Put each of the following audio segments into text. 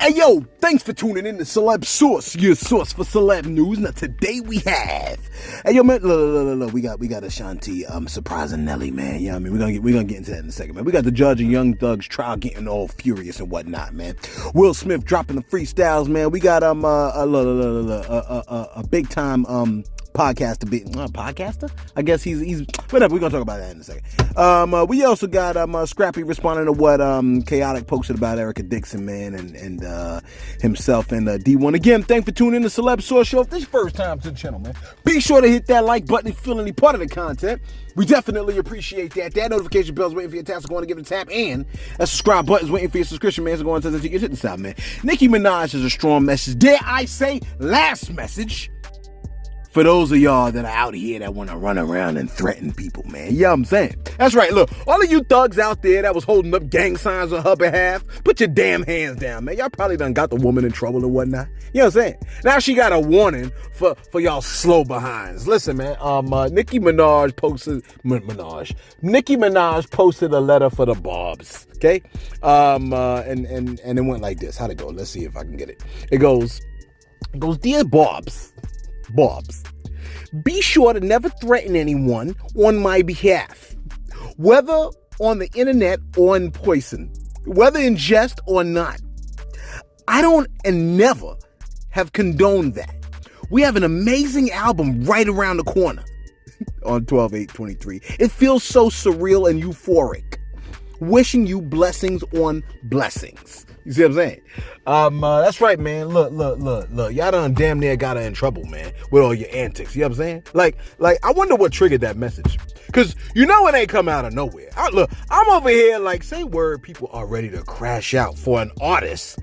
Hey yo, thanks for tuning in to Celeb Source, your source for celeb news. Now today we have, hey yo man, look, we got Ashanti surprising Nelly, man. Yeah, I mean we're gonna get into that in a second, man. We got the judge and Young Thug's trial getting all furious and whatnot, man. Will Smith dropping the freestyles, man. We got a big time podcaster. I guess he's whatever. We're gonna talk about that in a second. We also got Scrappy responding to what Chaotic posted about Erica Dixon, man, and himself and D1. Again, thanks for tuning in to Celeb Source Show. If this is your first time to the channel, man, be sure to hit that like button if you feel any part of the content. We definitely appreciate that. That notification bell's waiting for your task to go on and give it a tap, and that subscribe button's waiting for your subscription, man. So go on to the tickets. Hit the side, man. Nicki Minaj has a strong message. Dare I say, last message. For those of y'all that are out here that want to run around and threaten people, man. Yeah, I'm saying. That's right. Look, all of you thugs out there that was holding up gang signs on her behalf, put your damn hands down, man. Y'all probably done got the woman in trouble and whatnot. You know what I'm saying? Now she got a warning for y'all slow behinds. Listen, man. Nicki Minaj posted a letter for the Bobs. Okay? And it went like this. How'd it go? Let's see if I can get it. It goes, Dear Bobs, be sure to never threaten anyone on my behalf, whether on the internet or in person, whether in jest or not. I don't and never have condoned that. We have an amazing album right around the corner on 12/8/23. It feels so surreal and euphoric. Wishing you blessings on blessings. You see what I'm saying? That's right, man. Look. Y'all done damn near got her in trouble, man, with all your antics. You know what I'm saying? Like, I wonder what triggered that message. Because you know it ain't come out of nowhere. I'm over here like, say word, people are ready to crash out for an artist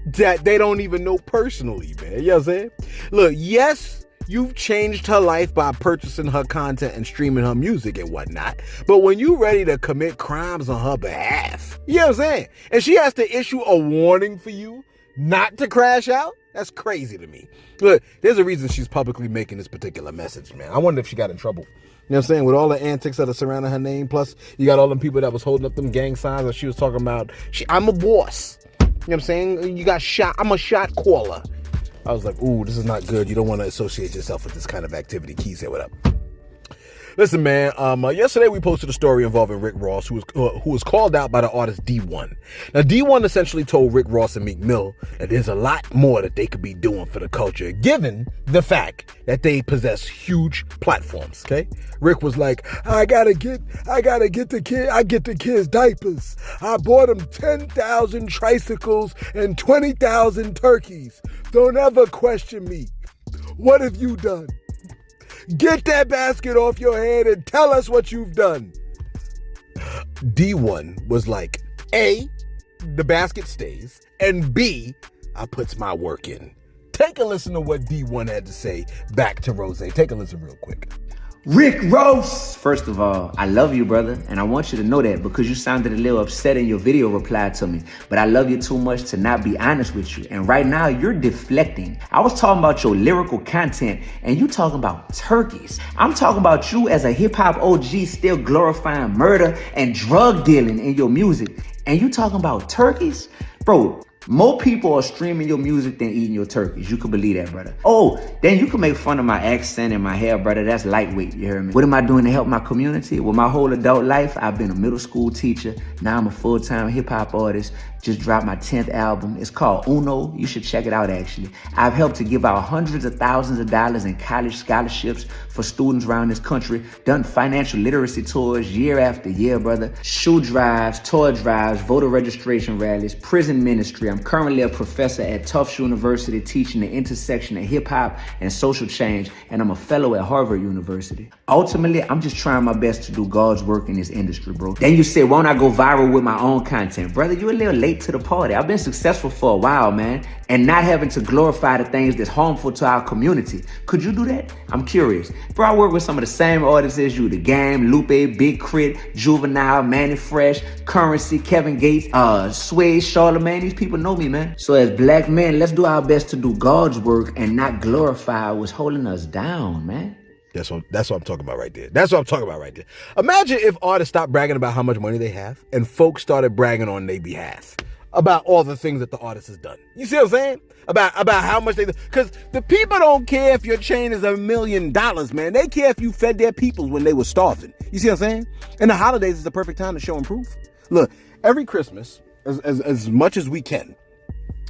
that they don't even know personally, man. You know what I'm saying? Look, yes, you've changed her life by purchasing her content and streaming her music and whatnot. But when you ready to commit crimes on her behalf, you know what I'm saying? And she has to issue a warning for you not to crash out? That's crazy to me. Look, there's a reason she's publicly making this particular message, man. I wonder if she got in trouble. You know what I'm saying? With all the antics that are surrounding her name, plus you got all them people that was holding up them gang signs that she was talking about. I'm a boss. You know what I'm saying? You got shot. I'm a shot caller. I was like, ooh, this is not good. You don't want to associate yourself with this kind of activity. Key said, what up? Listen, man, yesterday we posted a story involving Rick Ross, who was called out by the artist D1. Now, D1 essentially told Rick Ross and Meek Mill that there's a lot more that they could be doing for the culture, given the fact that they possess huge platforms, okay? Rick was like, I gotta get the kids diapers. I bought them 10,000 tricycles and 20,000 turkeys. Don't ever question me. What have you done? Get that basket off your head and tell us what you've done. D1 was like, A, the basket stays, and B, I puts my work in. Take a listen to what D1 had to say back to Rose. Take a listen real quick. Rick Ross! First of all, I love you, brother, and I want you to know that because you sounded a little upset in your video reply to me, but I love you too much to not be honest with you, and right now you're deflecting. I was talking about your lyrical content, and you talking about turkeys. I'm talking about you as a hip-hop OG still glorifying murder and drug dealing in your music, and you talking about turkeys? Bro, more people are streaming your music than eating your turkeys. You can believe that, brother. Oh, then you can make fun of my accent and my hair, brother. That's lightweight, you hear me? What am I doing to help my community? Well, my whole adult life, I've been a middle school teacher. Now I'm a full-time hip-hop artist. Just dropped my 10th album. It's called Uno. You should check it out, actually. I've helped to give out hundreds of thousands of dollars in college scholarships for students around this country. Done financial literacy tours year after year, brother. Shoe drives, toy drives, voter registration rallies, prison ministry. I'm currently a professor at Tufts University teaching the intersection of hip-hop and social change, and I'm a fellow at Harvard University. Ultimately, I'm just trying my best to do God's work in this industry, bro. Then you say, why don't I go viral with my own content? Brother, you a little late to the party. I've been successful for a while, man, and not having to glorify the things that's harmful to our community. Could you do that? I'm curious. Bro, I work with some of the same artists as you. The Game, Lupe, Big Crit, Juvenile, Manny Fresh, Currency, Kevin Gates, Sway, Charlamagne. These people know me, man. So as black men, let's do our best to do God's work and not glorify what's holding us down, man. That's what I'm talking about right there. That's what I'm talking about right there. Imagine if artists stopped bragging about how much money they have and folks started bragging on their behalf. about all the things that the artist has done. You see what I'm saying? About how much they, because the people don't care if your chain is $1 million, man. They care if you fed their people when they were starving. You see what I'm saying? And the holidays is the perfect time to show and prove. Look, every Christmas, as much as we can,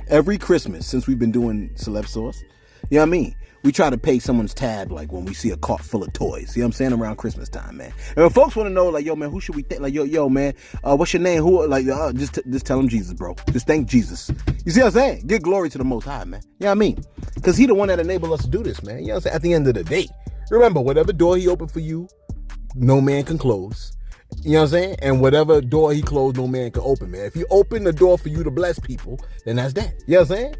every Christmas since we've been doing Celeb Sauce, you know what I mean? We try to pay someone's tab, like when we see a cart full of toys. You know what I'm saying? Around Christmas time, man. And when folks want to know, like, yo, man, who should we thank? Like, yo, man, what's your name? Who? Like, just tell them Jesus, bro. Just thank Jesus. You see what I'm saying? Give glory to the Most High, man. You know what I mean? Because he the one that enabled us to do this, man. You know what I'm saying? At the end of the day, remember, whatever door he opened for you, no man can close. You know what I'm saying? And whatever door he closed, no man can open, man. If he opened the door for you to bless people, then that's that. You know what I'm saying?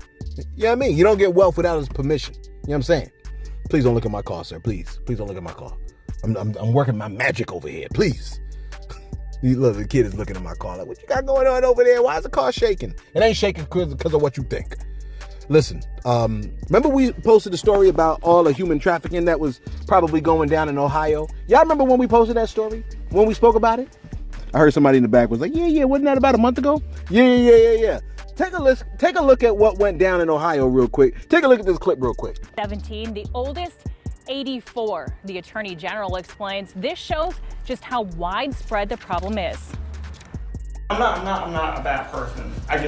You know what I mean? You don't get wealth without his permission. You know what I'm saying? Please don't look at my car, sir. Please don't look at my car. I'm working my magic over here. Please. Look, the kid is looking at my car like, what you got going on over there? Why is the car shaking? It ain't shaking because of what you think. Listen, remember we posted a story about all the human trafficking that was probably going down in Ohio? Y'all remember when we posted that story? When we spoke about it? I heard somebody in the back was like, yeah, wasn't that about a month ago? Yeah. Take a look at what went down in Ohio real quick. Take a look at this clip real quick. 17, the oldest 84. The Attorney General explains this shows just how widespread the problem is. I'm not a bad person. I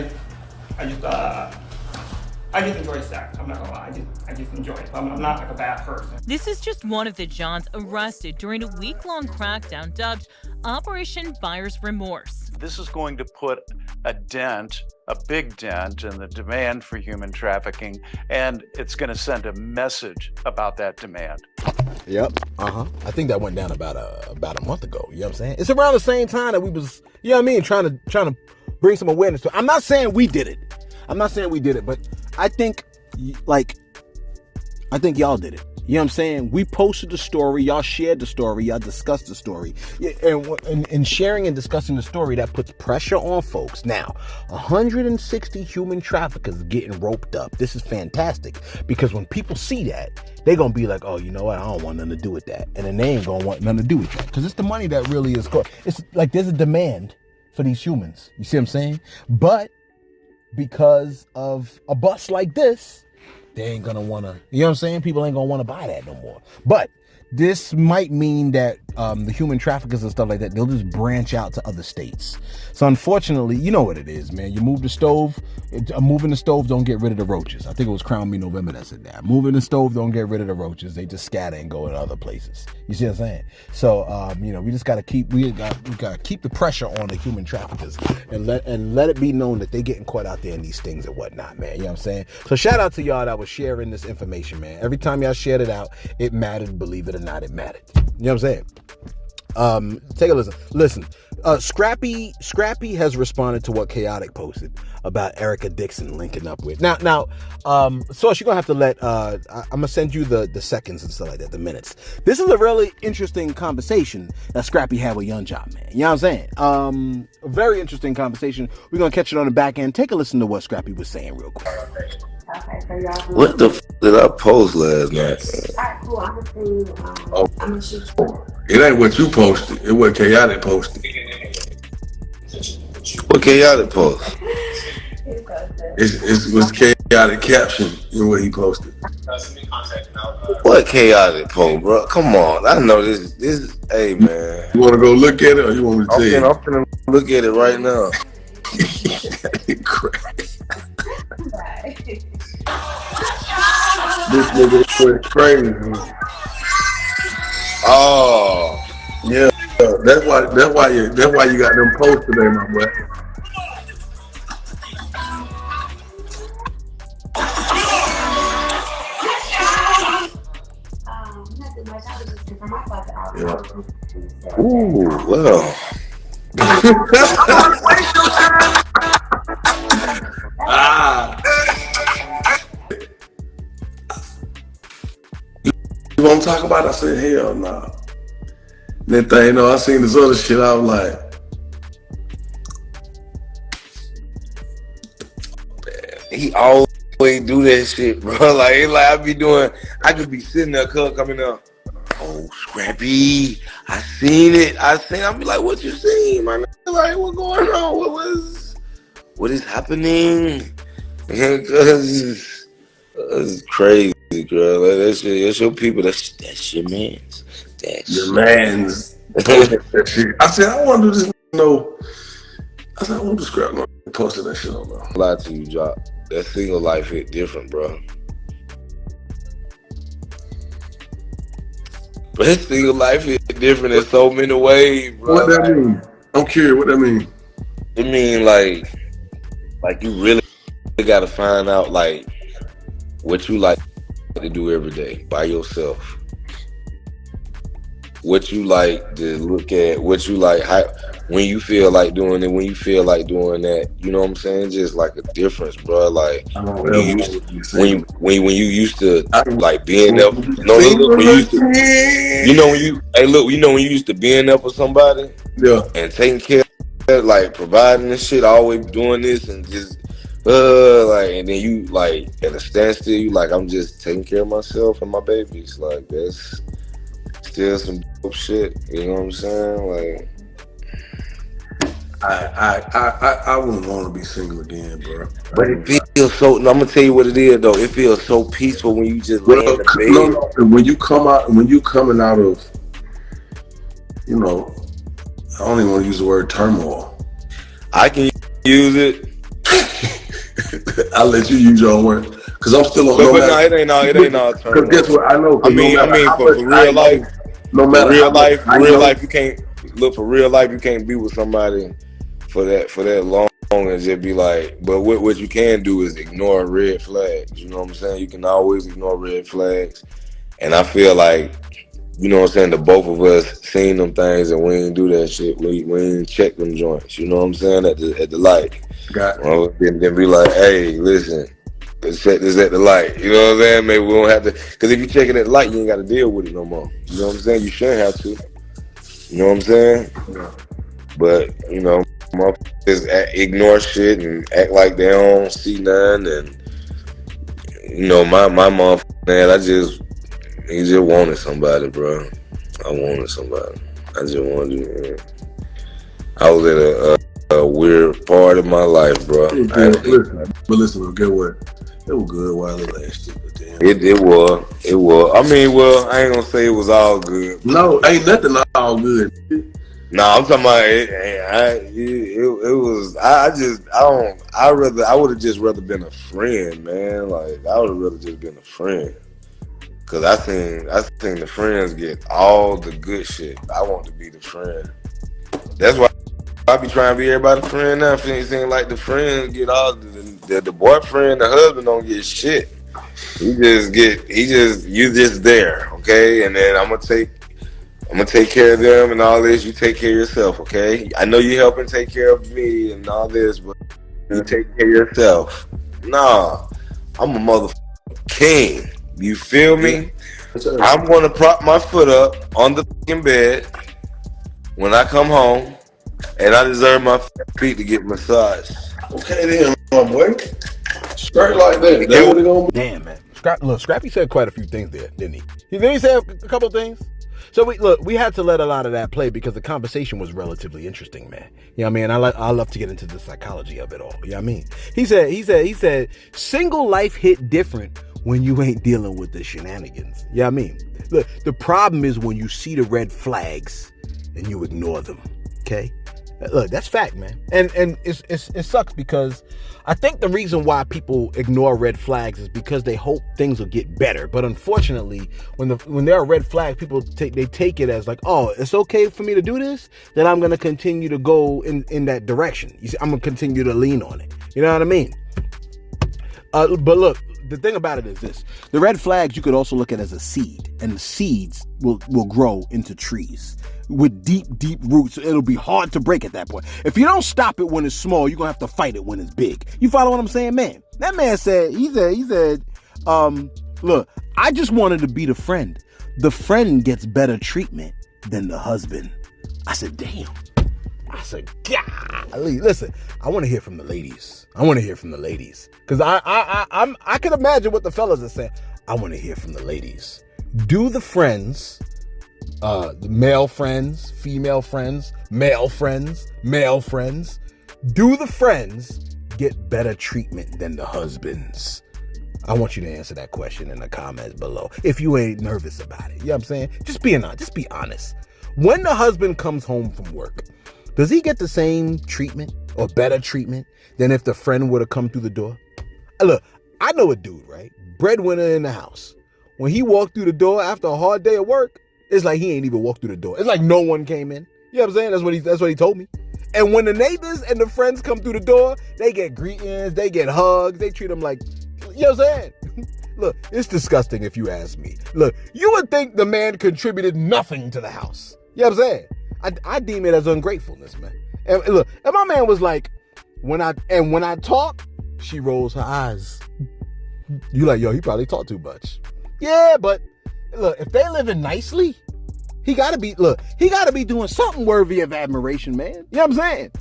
just enjoy sex. I'm not gonna lie. I just enjoy it. I'm not like a bad person. This is just one of the Johns arrested during a week-long crackdown dubbed Operation Buyer's Remorse. This is going to put a big dent in the demand for human trafficking, and it's going to send a message about that demand. Yep. I think that went down about a month ago. You know what I'm saying? It's around the same time that we was, you know what I mean, trying to bring some awareness to it. I'm not saying we did it, but I think y'all did it. You know what I'm saying? We posted the story, y'all shared the story, y'all discussed the story. Yeah, and sharing and discussing the story, that puts pressure on folks. Now, 160 human traffickers getting roped up. This is fantastic, because when people see that, they're going to be like, oh, you know what? I don't want nothing to do with that. And then they ain't going to want nothing to do with that, because it's the money that really is going. It's like there's a demand for these humans. You see what I'm saying? But because of a bust like this, they ain't gonna wanna, you know what I'm saying? People ain't gonna wanna buy that no more. But this might mean that the human traffickers and stuff like that, they'll just branch out to other states. So unfortunately, you know what it is, man. You move the stove, moving the stove don't get rid of the roaches. I think it was Crown Me November that said that. Moving the stove don't get rid of the roaches. They just scatter and go in other places. You see what I'm saying? So we just gotta keep the pressure on the human traffickers and let it be known that they getting caught out there in these things and whatnot, man. You know what I'm saying? So shout out to y'all that was sharing this information, man. Every time y'all shared it out, it mattered. Believe it or not, it mattered. You know what I'm saying? Take a listen. Scrappy has responded to what Chaotic posted about Erica Dixon linking up with. Now, Sauce, you're gonna have to let I'm gonna send you the seconds and stuff like that, the minutes. This is a really interesting conversation that Scrappy had with Young Job, man. You know what I'm saying? A very interesting conversation. We're gonna catch it on the back end. Take a listen to what Scrappy was saying real quick. Okay, so y'all. What the f did I post last night? Alright, cool. I'm gonna see you. I'm gonna shoot you. It ain't what you posted. It what Chaotic posted. What Chaotic post? It was Chaotic caption in what he posted. What Chaotic post, bro? Come on, I know this. Hey, man. You want to go look at it, or you want me to tell you? I'm gonna look at it right now. This nigga went crazy. Oh, yeah. That's why you got them posts today, my boy. Yeah. Ooh, well. You want to talk about it? I said, hell no. Nah. Then thing, I seen this other shit. I was like, man, he always do that shit, bro. Like I could be sitting there, coming up. Oh, Scrappy, I seen it. I be like, what you seen, man? Like, what going on? what is happening? Because it's crazy, girl. That's your people. That's your man's. That's your man's. That shit. I said, I want to do this. No, I said, I want to scrap my posting that shit on now. Lie to you, Drop. That single life hit different, bro. That single life hit different in so many ways, bro. What that mean? I'm curious. What that mean? It mean like you really got to find out like what you like to do every day by yourself. What you like to look at, what you like, how, when you feel like doing it, when you feel like doing that, you know what I'm saying? Just like a difference, bro. Like when you used to like being up, when you used to, when you used to being up for somebody, yeah, and taking care of, like providing this shit, always doing this and just like, and then you like at a standstill, you like, I'm just taking care of myself and my babies. Like that's still some dope shit, you know what I'm saying? Like I wouldn't want to be single again, bro. But it feels so. I'm gonna tell you what it is, though. It feels so peaceful when you just lay in the bed. No, when you come out, when you coming out of, you know, I don't even want to use the word turmoil. I can use it. I'll let you use your own word, because I'm still on. But no, it ain't all turmoil. Because guess what? I know. I mean, for real life, no matter real life, you can't look for real life. You can't be with somebody for that long and just be like. But what you can do is ignore red flags. You know what I'm saying? You can always ignore red flags, and I feel like, you know what I'm saying, the both of us seen them things and we ain't do that shit. We ain't check them joints. You know what I'm saying? At the light. Then be like, hey, listen, let's check this at the light. You know what I'm saying? Maybe we don't have to, because if you check it at the light, you ain't got to deal with it no more. You know what I'm saying? You shouldn't have to. You know what I'm saying? Yeah. But, you know, motherfuckers ignore shit and act like they don't see none. And, you know, my motherfucker, man, he just wanted somebody, bro. I wanted somebody. I just wanted to. I was at a weird part of my life, bro. Listen, get what? It was good while it lasted. It was. I mean, well, I ain't gonna say it was all good. No, ain't nothing all good. No, I'm talking about it was. I would have just rather been a friend, man. Like I would have rather just been a friend. Cause I think the friends get all the good shit. I want to be the friend. That's why I be trying to be everybody's friend now. It seems like the friends get all the boyfriend, the husband don't get shit. You just there, okay? And then I'm gonna take care of them and all this. You take care of yourself, okay? I know you helping take care of me and all this, but you take care of yourself. Nah, I'm a motherfucking king. You feel me? I'm gonna prop my foot up on the fucking bed when I come home, and I deserve my feet to get massaged. Okay then, my boy. Straight like that. That's what it gonna be. Damn, man. Scrappy said quite a few things there, didn't he? He said a couple of things. So we had to let a lot of that play because the conversation was relatively interesting, man. You know what I mean? I love to get into the psychology of it all. You know what I mean? He said single life hit different when you ain't dealing with the shenanigans. You know what I mean? Look, the problem is when you see the red flags and you ignore them. Okay? Look, that's fact, man. And it sucks because I think the reason why people ignore red flags is because they hope things will get better. But unfortunately, when there are red flags, people take it as like, oh, it's okay for me to do this, then I'm gonna continue to go in that direction. You see, I'm gonna continue to lean on it. You know what I mean? But look, the thing about it is this: the red flags you could also look at as a seed, and the seeds will grow into trees with deep roots. It'll be hard to break at that point. If you don't stop it when it's small, you're gonna have to fight it when it's big. You follow what I'm saying, man? That man said, he said, look, I just wanted to be the friend. The friend gets better treatment than the husband. I said, damn. I said, golly. Listen, I want to hear from the ladies. Because I can imagine what the fellas are saying. I want to hear from the ladies. Do the friends, the male friends, female friends, male friends, do the friends get better treatment than the husbands? I want you to answer that question in the comments below. If you ain't nervous about it, you know what I'm saying? Just be honest. When the husband comes home from work, does he get the same treatment or better treatment than if the friend would have come through the door? Look, I know a dude, right? Breadwinner in the house. When he walked through the door after a hard day of work, it's like he ain't even walked through the door. It's like no one came in. You know what I'm saying? That's what he told me. And when the neighbors and the friends come through the door, they get greetings, they get hugs, they treat them like, you know what I'm saying? Look, it's disgusting if you ask me. Look, you would think the man contributed nothing to the house. You know what I'm saying? I deem it as ungratefulness, man. And look, and my man was like, when I talk, she rolls her eyes. You like, yo, he probably talk too much. Yeah, but look, if they living nicely, he gotta be doing something worthy of admiration, man. You know what I'm saying?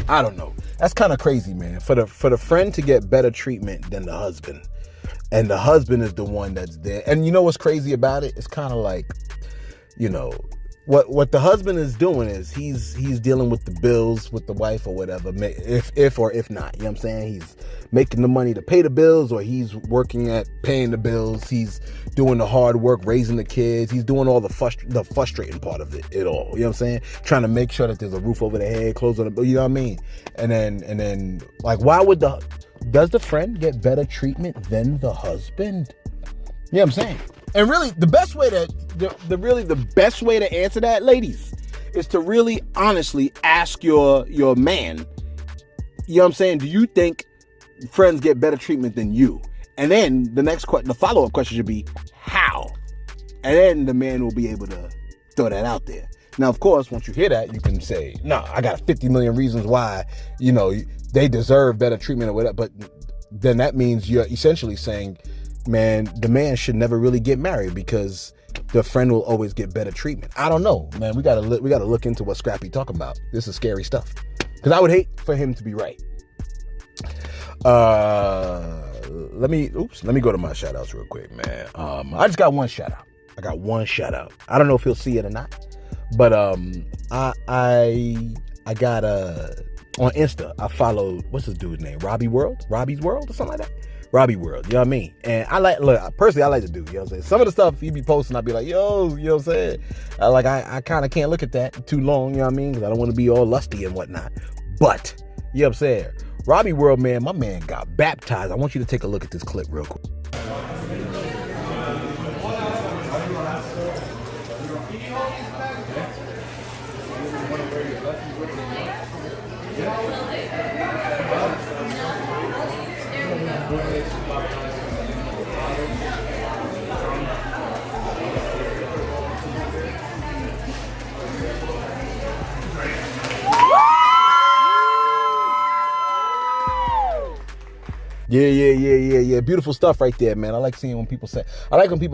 I don't know. That's kind of crazy, man. For the friend to get better treatment than the husband, and the husband is the one that's there. And you know what's crazy about it? It's kind of like, you know, what the husband is doing is he's dealing with the bills with the wife or whatever, if or if not. You know what I'm saying? He's making the money to pay the bills, or he's working at paying the bills. He's doing the hard work, raising the kids. He's doing all the frustrating part of it all. You know what I'm saying? Trying to make sure that there's a roof over their head, clothes on the bill. You know what I mean? And then like, does the friend get better treatment than the husband? You know what I'm saying? And really, the best way to answer that, ladies, is to really honestly ask your man, you know what I'm saying? Do you think friends get better treatment than you? And then the follow-up question should be, how? And then the man will be able to throw that out there. Now, of course, once you hear that, you can say, no, I got 50 million reasons why, you know, they deserve better treatment or whatever. But then that means you're essentially saying, man, the man should never really get married because the friend will always get better treatment. I don't know, man. We gotta look into what Scrappy talking about. This is scary stuff. Because I would hate for him to be right. Let me go to my shout outs real quick, man. I just got one shout out. I don't know if he'll see it or not, but I got on Insta, I followed, what's this dude's name? Robbie's World or something like that. Robbie World, you know what I mean? And I like the dude, you know what I'm saying? Some of the stuff he be posting, I'd be like, yo, you know what I'm saying? I kind of can't look at that too long, you know what I mean? Because I don't want to be all lusty and whatnot. But, you know what I'm saying? Robbie World, man, my man got baptized. I want you to take a look at this clip real quick. Yeah. Beautiful stuff right there, man. I like when people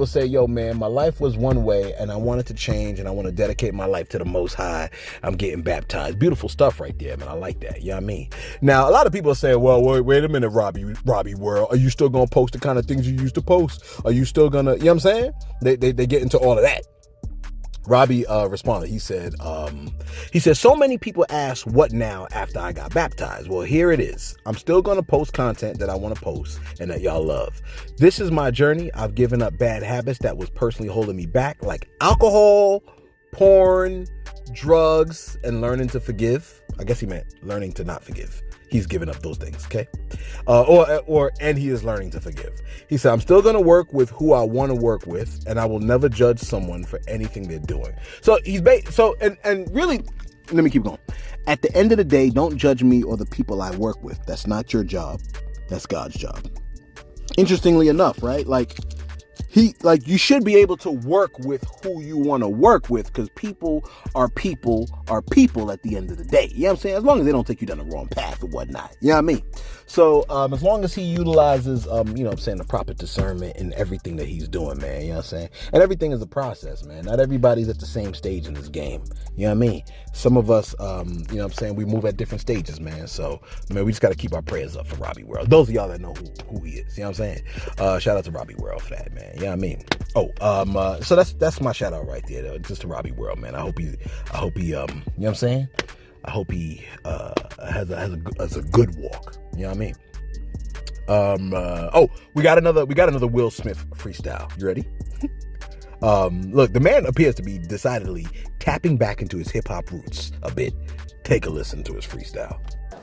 say, yo, man, my life was one way and I want it to change and I want to dedicate my life to the Most High. I'm getting baptized. Beautiful stuff right there, man. I like that. You know what I mean? Now, a lot of people are saying, well, wait a minute, Robbie World. Are you still going to post the kind of things you used to post? Are you still going to, you know what I'm saying? They get into all of that. Robbie responded. He said, so many people ask what now after I got baptized. Well, here it is. I'm still going to post content that I want to post and that y'all love. This is my journey. I've given up bad habits that was personally holding me back, like alcohol, porn, drugs, and learning to forgive. I guess he meant learning to not forgive. He's given up those things, okay? And he is learning to forgive. He said, I'm still going to work with who I want to work with, and I will never judge someone for anything they're doing. So and really, let me keep going. At the end of the day, don't judge me or the people I work with. That's not your job. That's God's job. Interestingly enough, right? You should be able to work with who you want to work with, because people are people at the end of the day. You know what I'm saying? As long as they don't take you down the wrong path or whatnot. You know what I mean? So as long as he utilizes, you know what I'm saying, the proper discernment in everything that he's doing, man. You know what I'm saying? And everything is a process, man. Not everybody's at the same stage in this game. You know what I mean? Some of us, you know what I'm saying, we move at different stages, man. So, man, we just got to keep our prayers up for Robbie World. Those of y'all that know who he is. You know what I'm saying? Shout out to Robbie World for that, man. You know what I mean? So that's my shout out right there, though, just to Robbie World, man. I hope he, you know what I'm saying? I hope he has a good walk. You know what I mean? We got another Will Smith freestyle. You ready? Look, the man appears to be decidedly tapping back into his hip hop roots a bit. Take a listen to his freestyle.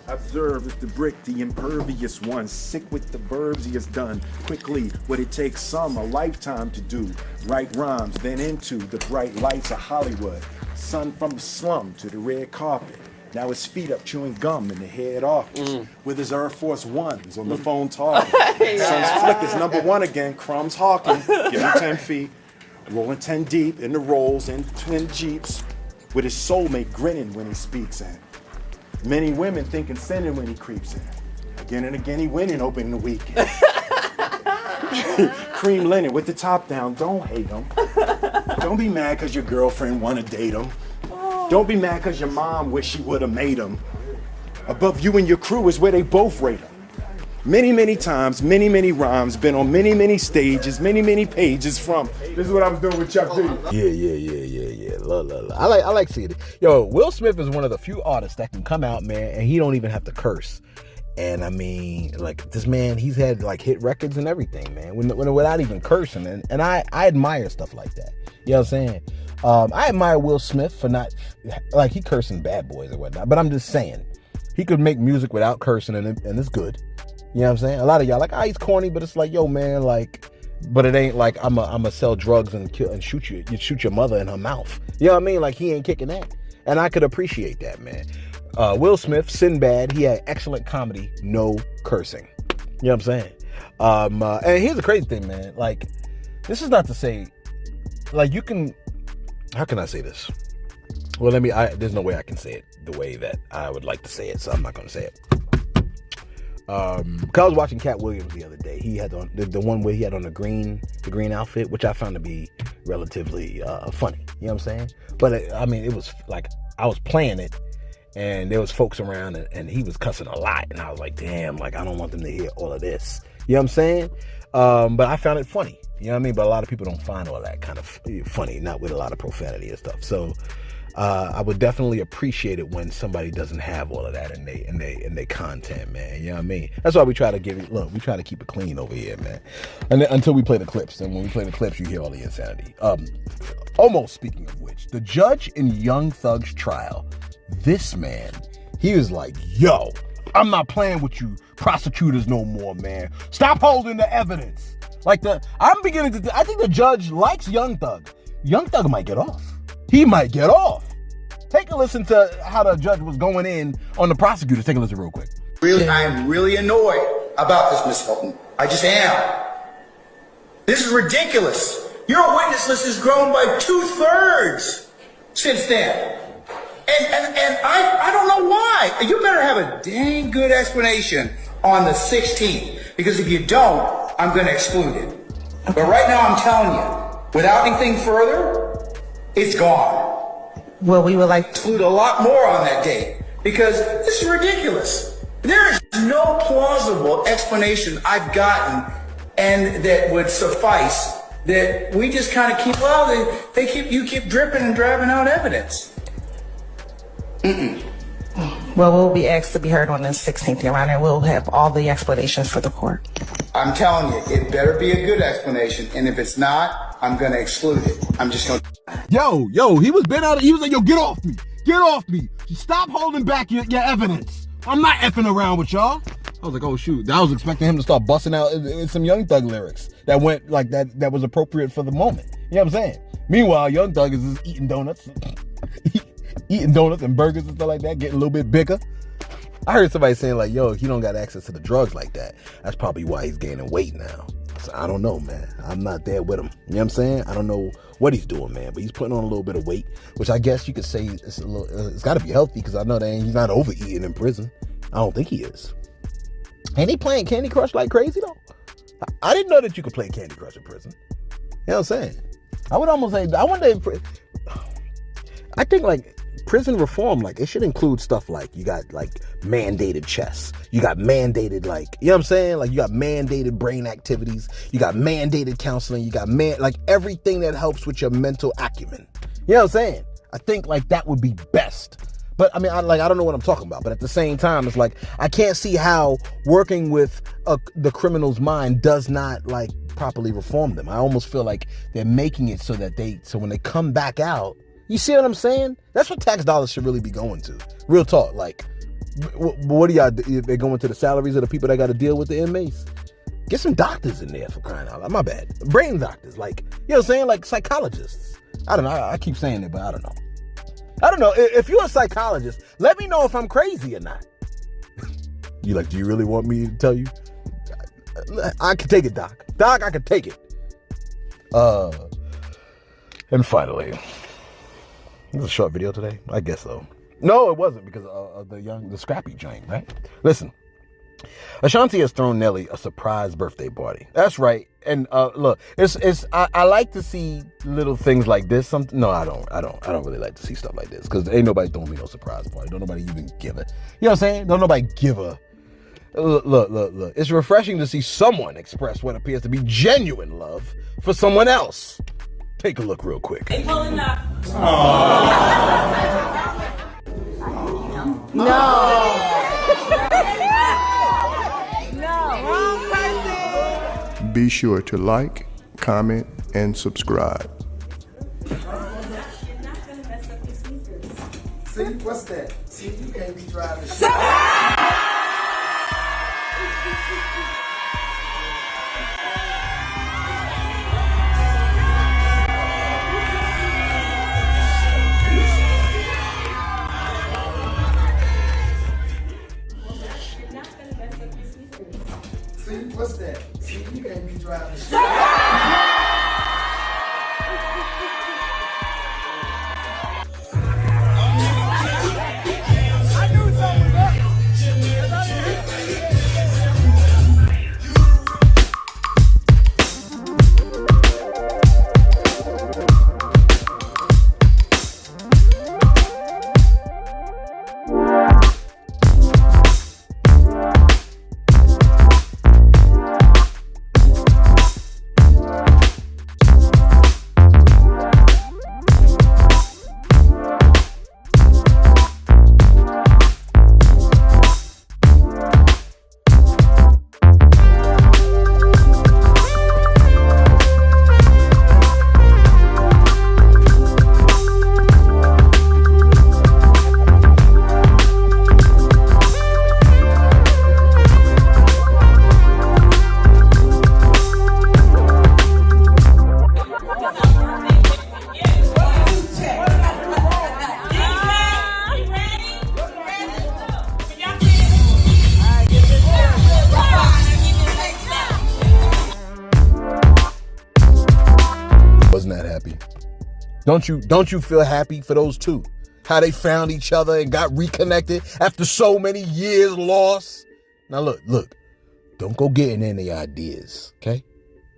Observe is the brick, the impervious one, sick with the verbs he has done. Quickly, what it takes some a lifetime to do. Write rhymes, then into the bright lights of Hollywood. Son from the slum to the red carpet. Now his feet up chewing gum in the head office. With his Air Force Ones on the phone talking. Son's flick is #1 again, crumbs hawking. Give him 10 feet. Rolling 10 deep in the rolls in twin Jeeps. With his soulmate grinning when he speaks in. Many women thinking sinning when he creeps in. Again and again he winning opening the weekend. Cream linen with the top down, don't hate him. Don't be mad cause your girlfriend wanna date him. Don't be mad cause your mom wish she would've made him. Above you and your crew is where they both rate him. Many times, many rhymes, been on many stages, many pages from. This is what I was doing with Chuck D. Yeah. I like seeing it. Yo, Will Smith is one of the few artists that can come out, man, and he don't even have to curse. And I mean, like, this man, he's had like hit records and everything, man, without even cursing. And I admire stuff like that. You know what I'm saying? I admire Will Smith for not, like, he cursing Bad Boys or whatnot, but I'm just saying, he could make music without cursing and it's good. You know what I'm saying? A lot of y'all like, he's corny, but it's like, yo, man, like, but it ain't like I'ma sell drugs and kill and shoot you. You shoot your mother in her mouth. You know what I mean? Like, he ain't kicking that. And I could appreciate that, man. Will Smith, Sinbad, he had excellent comedy, no cursing. You know what I'm saying? And here's the crazy thing, man. Like, this is not to say, like, you can, how can I say this? Well, there's no way I can say it the way that I would like to say it, so I'm not going to say it. Cause I was watching Cat Williams the other day. He had on the one where he had on the green outfit, which I found to be relatively funny. You know what I'm saying? But it was like I was playing it, and there was folks around, and he was cussing a lot, and I was like, damn, like I don't want them to hear all of this. You know what I'm saying? But I found it funny. You know what I mean? But a lot of people don't find all that kind of funny, not with a lot of profanity and stuff. So I would definitely appreciate it when somebody doesn't have all of that in they content, man. You know what I mean? That's why we try to we try to keep it clean over here, man. And then, until we play the clips, and when we play the clips, you hear all the insanity. Almost speaking of which, the judge in Young Thug's trial, this man, he was like, yo, I'm not playing with you prosecutors no more, man. Stop holding the evidence. I think the judge likes Young Thug. Young Thug might get off. He might get off. Take a listen to how the judge was going in on the prosecutors. Take a listen real quick. I'm really annoyed about this, Miss Hilton. I just am. This is ridiculous. Your witness list has grown by 2/3 since then. And I don't know why. You better have a dang good explanation on the 16th. Because if you don't, I'm going to exclude it. Okay. But right now I'm telling you, without anything further, it's gone. Well, we would like to include a lot more on that date because this is ridiculous. There is no plausible explanation I've gotten and that would suffice that we just kind of keep, you keep dripping and driving out evidence. Well, we'll be asked to be heard on the 16th, Your Honor. We'll have all the explanations for the court. I'm telling you, it better be a good explanation. And if it's not, I'm going to exclude it. I'm just going to. Yo, he was like, yo, get off me. Get off me. Stop holding back your evidence. I'm not effing around with y'all. I was like, oh, shoot. I was expecting him to start busting out in some Young Thug lyrics that went like that was appropriate for the moment. You know what I'm saying? Meanwhile, Young Thug is just eating donuts. Eating donuts and burgers and stuff like that, getting a little bit bigger. I heard somebody saying like, yo, he don't got access to the drugs like that. That's probably why he's gaining weight now. So I don't know, man. I'm not there with him. You know what I'm saying? I don't know what he's doing, man, but he's putting on a little bit of weight, which I guess you could say it's got to be healthy because I know that he's not overeating in prison. I don't think he is. And he playing Candy Crush like crazy though. I didn't know that you could play Candy Crush in prison. You know what I'm saying? I would almost say, I think like prison reform, like it should include stuff like you got like mandated chess, you got mandated like, you know what I'm saying? Like you got mandated brain activities, you got mandated counseling, you got like everything that helps with your mental acumen. You know what I'm saying? I think like that would be best But I mean, I don't know what I'm talking about. But at the same time, it's like I can't see how working with the criminal's mind does not like properly reform them. I almost feel like they're making it so when they come back out, you see what I'm saying? That's what tax dollars should really be going to. Real talk. Like, what do y'all do? They're going to the salaries of the people that got to deal with the inmates. Get some doctors in there for crying out loud. My bad. Brain doctors, like, you know what I'm saying? Like psychologists. I don't know. I keep saying it, but I don't know. I don't know. If you're a psychologist, let me know if I'm crazy or not. You like, do you really want me to tell you? I can take it, Doc. Doc, I can take it. And finally, this is a short video today. I guess so. No, it wasn't because of the Scrappy joint, right? Listen, Ashanti has thrown Nelly a surprise birthday party. That's right. And look, I like to see little things like this. No, I don't really like to see stuff like this because ain't nobody throwing me no surprise party. Don't nobody even give it. You know what I'm saying? Don't nobody give a. Look. It's refreshing to see someone express what appears to be genuine love for someone else. Take a look real quick. They pulling up. Be sure to like, comment, and subscribe. See, what's that? See, you can't be driving. See, what's that? See, you can't be driving. Wasn't that happy? Don't you feel happy for those two? How they found each other and got reconnected after so many years lost? Now look, don't go getting any ideas, okay?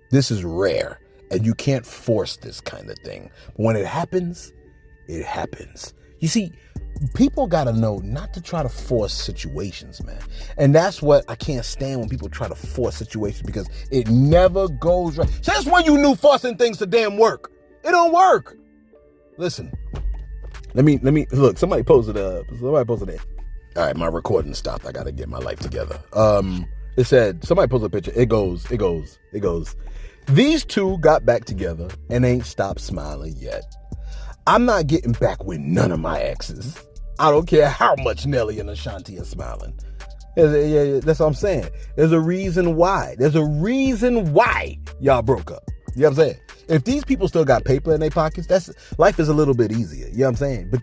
This is rare and you can't force this kind of thing. But when it happens, it happens. You see, people gotta know not to try to force situations, man. And that's what I can't stand when people try to force situations because it never goes right. Since when you knew forcing things to damn work? It don't work. Listen, let me look, somebody posted it. All right, my recording stopped. I gotta get my life together. It said, somebody posted a picture. It goes. These two got back together and ain't stopped smiling yet. I'm not getting back with none of my exes. I don't care how much Nelly and Ashanti are smiling. Yeah, that's what I'm saying. There's a reason why. Y'all broke up. You know what I'm saying? If these people still got paper in their pockets, life is a little bit easier. You know what I'm saying? But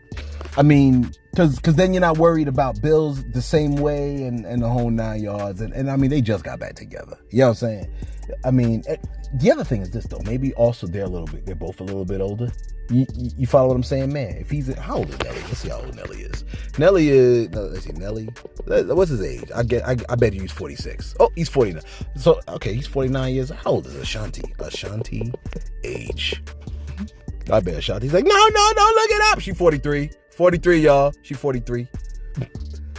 I mean, because then you're not worried about bills the same way and the whole 9 yards. And I mean, they just got back together. You know what I'm saying? I mean, the other thing is this though. Maybe also they're both a little bit older. You follow what I'm saying, man? If how old is Nelly? Let's see how old Nelly is. Nelly. What's his age? I bet he's 46. Oh, he's 49. So okay, he's 49 years. How old is Ashanti? Ashanti age. I bet Ashanti's like, no, don't look it up. She's 43. 43, y'all. She's 43.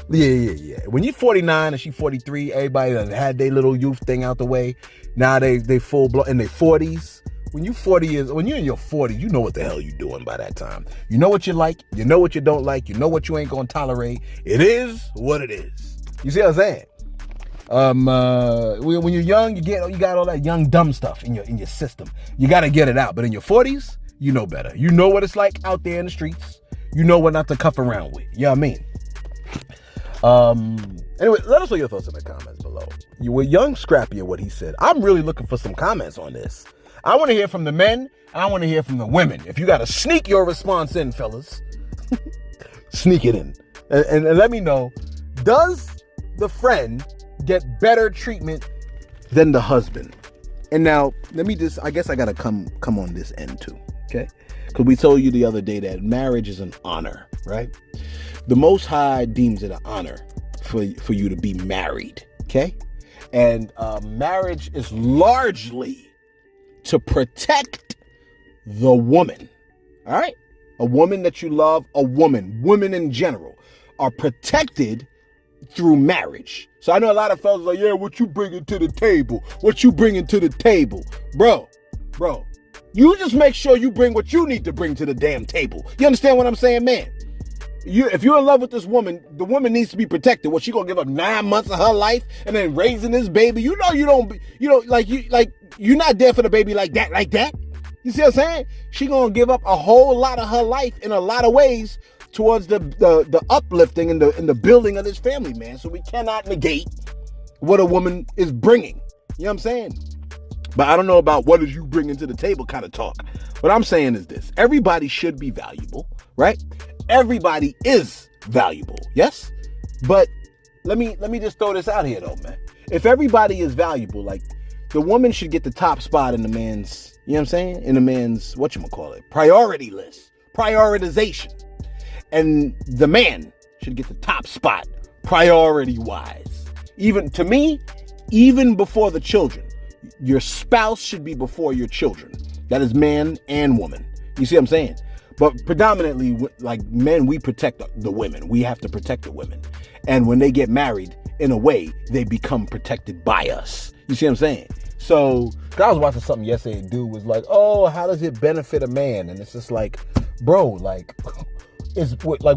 Yeah. When you're 49 and she's 43, everybody done had their little youth thing out the way. Now they full blown in their 40s. when you're in your 40s, you know what the hell you're doing by that time. You know what you like, you know what you don't like, you know what you ain't gonna tolerate. It is what it is. You see what I'm saying? When you're young, you got all that young dumb stuff in your system. You got to get it out. But in your 40s, you know better. You know what it's like out there in the streets. You know what not to cuff around with. You know what I mean? Anyway, let us know your thoughts in the comments below. You were young Scrappy and what he said. I'm really looking for some comments on this. I want to hear from the men. I want to hear from the women. If you got to sneak your response in, fellas, sneak it in. And let me know, does the friend get better treatment than the husband? And now, I guess I got to come on this end too, okay? Because we told you the other day that marriage is an honor, right? The Most High deems it an honor for you to be married, okay? And marriage is largely to protect the woman, all right? A woman that you love, women in general are protected through marriage. So I know a lot of fellas are like, yeah, what you bringing to the table? What you bringing to the table? Bro, you just make sure you bring what you need to bring to the damn table. You understand what I'm saying, man? If you're in love with this woman, the woman needs to be protected. What, she gonna give up 9 months of her life and then raising this baby? You're not there for the baby like that. You see what I'm saying? She gonna give up a whole lot of her life in a lot of ways towards the uplifting and the building of this family, man. So we cannot negate what a woman is bringing. You know what I'm saying? But I don't know about what is you bringing to the table kind of talk. What I'm saying is this. Everybody should be valuable, right? Everybody is valuable, yes? But let me just throw this out here though, man. If everybody is valuable, like, the woman should get the top spot in the man's, you know what I'm saying? In the man's, priority list, prioritization. And the man should get the top spot, priority-wise. Even, to me, even before the children. Your spouse should be before your children. That is man and woman. You see what I'm saying? But predominantly, like men, we protect the women. We have to protect the women. And when they get married, in a way, they become protected by us. You see what I'm saying? So, I was watching something yesterday. A dude was like, oh, how does it benefit a man? And it's just like, bro, like,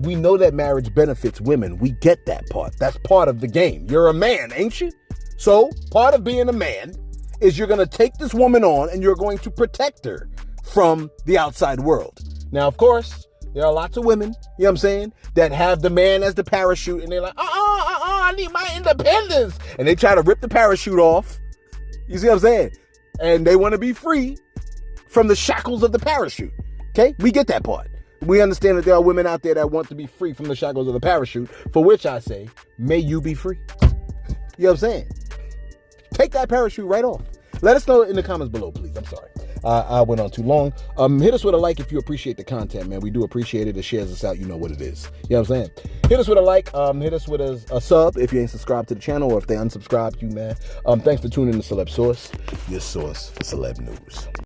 we know that marriage benefits women. We get that part. That's part of the game. You're a man, ain't you? So, part of being a man is you're going to take this woman on and you're going to protect her from the outside world. Now, of course, there are lots of women, you know what I'm saying, that have the man as the parachute and they're like, I need my independence. And they try to rip the parachute off. You see what I'm saying? And they want to be free from the shackles of the parachute. Okay? We get that part. We understand that there are women out there that want to be free from the shackles of the parachute, for which I say, may you be free. You know what I'm saying? Take that parachute right off. Let us know in the comments below, please. I'm sorry. I went on too long. Hit us with a like if you appreciate the content, man. We do appreciate it. It shares us out. You know what it is. You know what I'm saying? Hit us with a like. Hit us with a sub if you ain't subscribed to the channel, or if they unsubscribed you, man. Thanks for tuning in to Celeb Source, your source for celeb news.